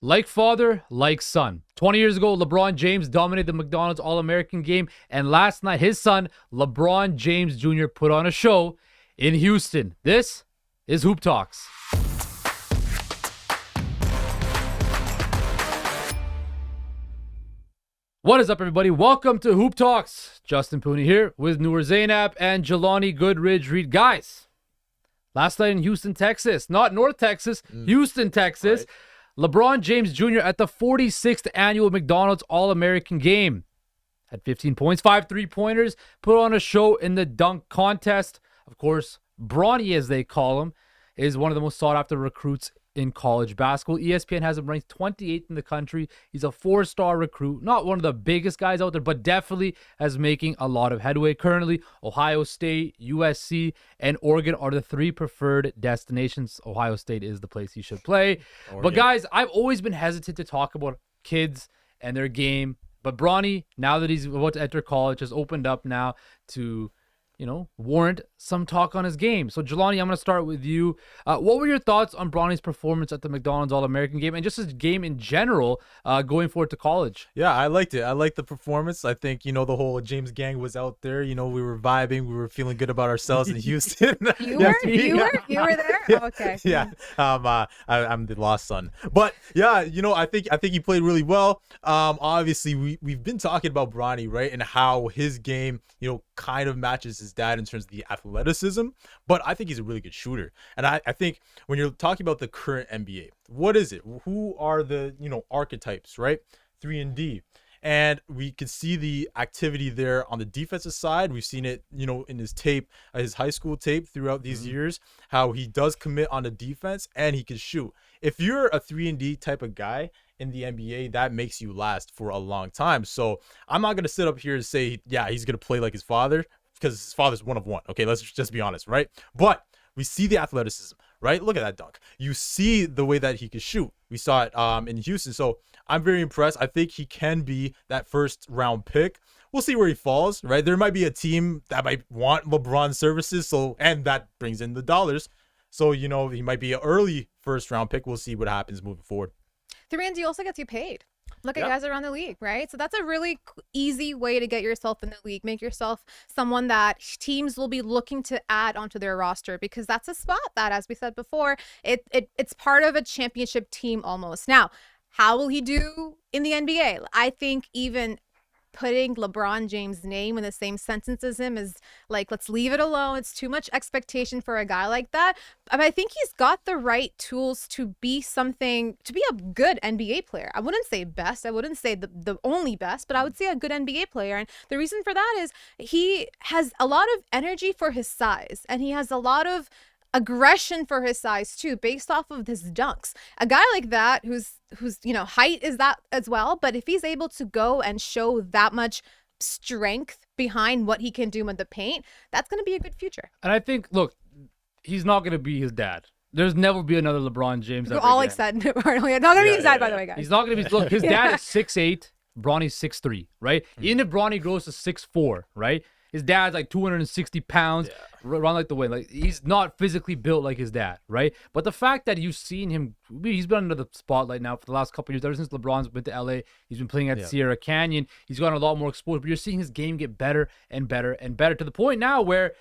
Like father, like son. 20 years ago, LeBron James dominated the McDonald's All-American game. And last night, his son, LeBron James Jr., put on a show in Houston. This is Hoop Talks. What is up, everybody? Welcome to Hoop Talks. Justin Pooni here with Noor Zainab and Jelani Goodridge-Reid. Guys, last night in Houston, Texas, not North Texas, Houston, Texas. Right. LeBron James Jr. at the 46th annual McDonald's All-American game. Had 15 points, 5 3-pointers, put on a show in the dunk contest. Of course, Bronny, as they call him, is one of the most sought-after recruits in college basketball. ESPN has him ranked 28th in the country. He's a 4-star recruit. Not one of the biggest guys out there, but definitely has making a lot of headway. Currently, Ohio State, USC, and Oregon are the 3 preferred destinations. Ohio State is the place he should play. Oregon. But guys, I've always been hesitant to talk about kids and their game. But Bronny, now that he's about to enter college, has opened up now to warrant some talk on his game. So, Jelani, I'm going to start with you. What were your thoughts on Bronny's performance at the McDonald's All-American game and just his game in general going forward to college? Yeah, I liked it. I liked the performance. I think, the whole James gang was out there. We were vibing. We were feeling good about ourselves in Houston. You were there? Yeah. Oh, okay. Yeah. I'm the lost son. But, yeah, I think he played really well. Obviously, we've been talking about Bronny, right, and how his game, kind of matches his dad in terms of the athleticism, but I think he's a really good shooter. And I think when you're talking about the current NBA, what is it? Who are the, archetypes, right? 3 and D. And we can see the activity there on the defensive side. We've seen it, in his tape, his high school tape throughout these years, how he does commit on the defense and he can shoot. If you're a 3 and D type of guy in the NBA, that makes you last for a long time. So I'm not going to sit up here and say, yeah, he's going to play like his father, because his father's one of one. Okay, let's just be honest, right? But we see the athleticism, right? Look at that dunk. You see the way that he can shoot. We saw it in Houston. So I'm very impressed. I think he can be that first round pick. We'll see where he falls, right? There might be a team that might want LeBron's services, and that brings in the dollars. So, he might be an early first round pick. We'll see what happens moving forward. 3 and D also gets you paid. Look at guys around the league, right? So that's a really easy way to get yourself in the league. Make yourself someone that teams will be looking to add onto their roster, because that's a spot that, as we said before, it's part of a championship team almost. Now, how will he do in the NBA? I think even putting LeBron James' name in the same sentence as him is like, let's leave it alone. It's too much expectation for a guy like that. But I think he's got the right tools to be a good NBA player. I wouldn't say best. I wouldn't say the only best, but I would say a good NBA player. And the reason for that is he has a lot of energy for his size, and he has a lot of aggression for his size too, based off of his dunks. A guy like that whose height is that as well, but if he's able to go and show that much strength behind what he can do in the paint, that's going to be a good future. And I think, look, he's not going to be his dad. There's never be another LeBron James. We're all excited. Not going to be his dad, by the way, guys. He's not going to be. Look, his dad is 6'8", Bronny's 6'3", right? Even if Bronny grows to 6'4", right? His dad's like 260 pounds, run like the wind. Like, he's not physically built like his dad, right? But the fact that you've seen him, he's been under the spotlight now for the last couple of years. Ever since LeBron's been to LA, he's been playing at Sierra Canyon. He's gotten a lot more exposure, but you're seeing his game get better and better and better, to the point now where,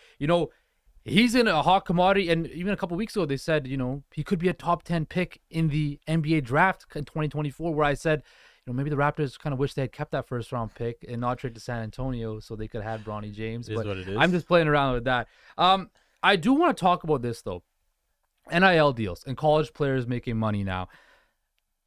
he's in a hot commodity. And even a couple of weeks ago, they said, he could be a top 10 pick in the NBA draft in 2024, where I said, maybe the Raptors kind of wish they had kept that first round pick and not trade to San Antonio so they could have had Bronny James. It is what it is. I'm just playing around with that. I do want to talk about this, though. NIL deals and college players making money now.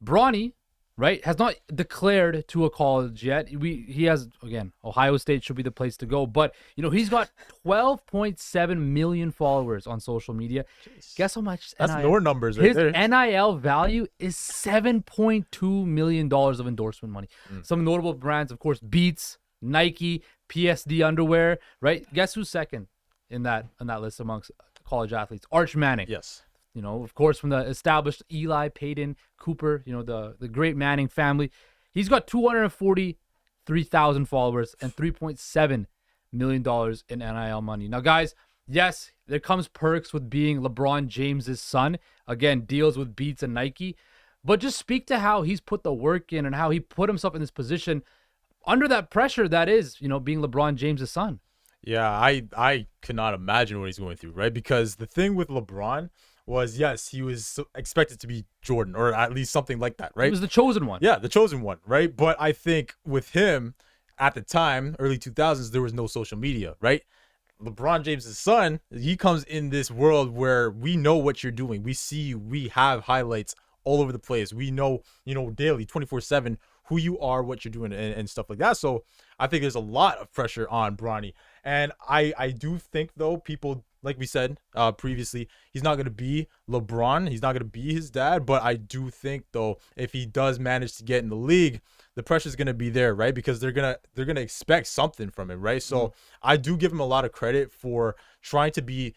Bronny, right, has not declared to a college yet. He has, again, Ohio State should be the place to go. But, he's got 12.7 million followers on social media. Jeez. Guess how much? That's Noor numbers right there. His NIL value is $7.2 million of endorsement money. Some notable brands, of course, Beats, Nike, PSD underwear, right? Guess who's second in that list amongst college athletes? Arch Manning. Yes. Of course, from the established Eli, Peyton, Cooper, the great Manning family. He's got 243,000 followers and $3.7 million in NIL money. Now, guys, yes, there comes perks with being LeBron James's son. Again, deals with Beats and Nike. But just speak to how he's put the work in and how he put himself in this position under that pressure that is, being LeBron James' son. Yeah, I could not imagine what he's going through, right? Because the thing with LeBron was, yes, he was expected to be Jordan, or at least something like that, right? He was the chosen one. Yeah, the chosen one, right? But I think with him at the time, early 2000s, there was no social media, right? LeBron James' son, he comes in this world where we know what you're doing. We see you. We have highlights all over the place. We know, daily, 24/7, who you are, what you're doing, and stuff like that. So I think there's a lot of pressure on Bronny. And I do think, though, people, like we said previously, he's not going to be LeBron. He's not going to be his dad. But I do think, though, if he does manage to get in the league, the pressure is going to be there, right? Because they're gonna expect something from him, right? So I do give him a lot of credit for trying to be,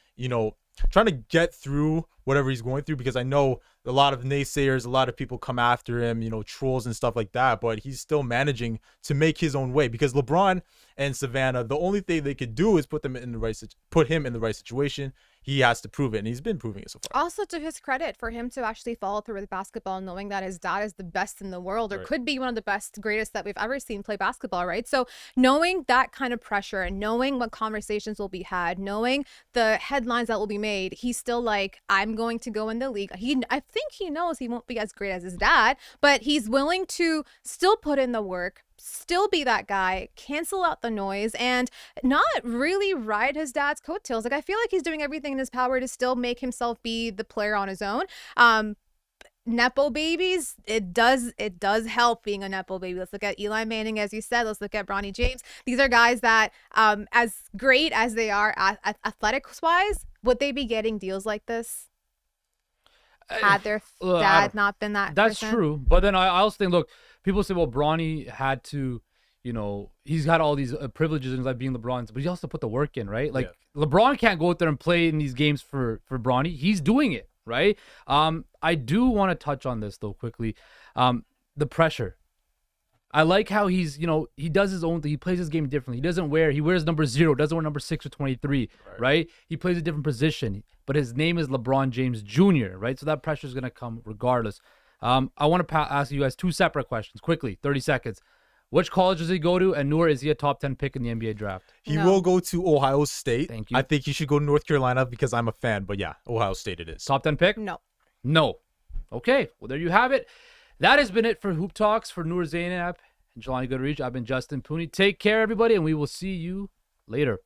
trying to get through whatever he's going through, because I know a lot of naysayers, a lot of people come after him, trolls and stuff like that, but he's still managing to make his own way, because LeBron and Savannah, the only thing they could do is put him in the right situation. He has to prove it, and he's been proving it so far. Also, to his credit, for him to actually follow through with basketball, knowing that his dad is the best in the world, or could be one of the best, greatest that we've ever seen play basketball, right? So knowing that kind of pressure and knowing what conversations will be had, knowing the headlines that will be made, he's still like, I'm going to go in the league. I think he knows he won't be as great as his dad, but he's willing to still put in the work, still be that guy, cancel out the noise, and not really ride his dad's coattails. Like, I feel like he's doing everything in his power to still make himself be the player on his own. Nepo babies, it does help being a Nepo baby. Let's look at Eli Manning, as you said. Let's look at Bronny James. These are guys that, as great as they are athletics-wise, would they be getting deals like this had their dad not been that That's person? true. But then I also think, look, people say, well, Bronny had to, he's got all these privileges in his life being LeBron's, but he also put the work in, right? Like, LeBron can't go out there and play in these games for Bronny. He's doing it, right? I do want to touch on this, though, quickly. The pressure. I like how he's, he does his own thing. He plays his game differently. He wears number 0, doesn't wear number 6 or 23, right? He plays a different position, but his name is LeBron James Jr., right? So that pressure is going to come regardless. I want to ask you guys 2 separate questions, quickly, 30 seconds. Which college does he go to? And Noor, is he a top 10 pick in the NBA draft? He will go to Ohio State. Thank you. I think he should go to North Carolina because I'm a fan, but yeah, Ohio State it is. Top 10 pick? No. Okay, well, there you have it. That has been it for Hoop Talks for Noor Zainab and Jelani Goodridge. I've been Justin Pooni. Take care, everybody, and we will see you later.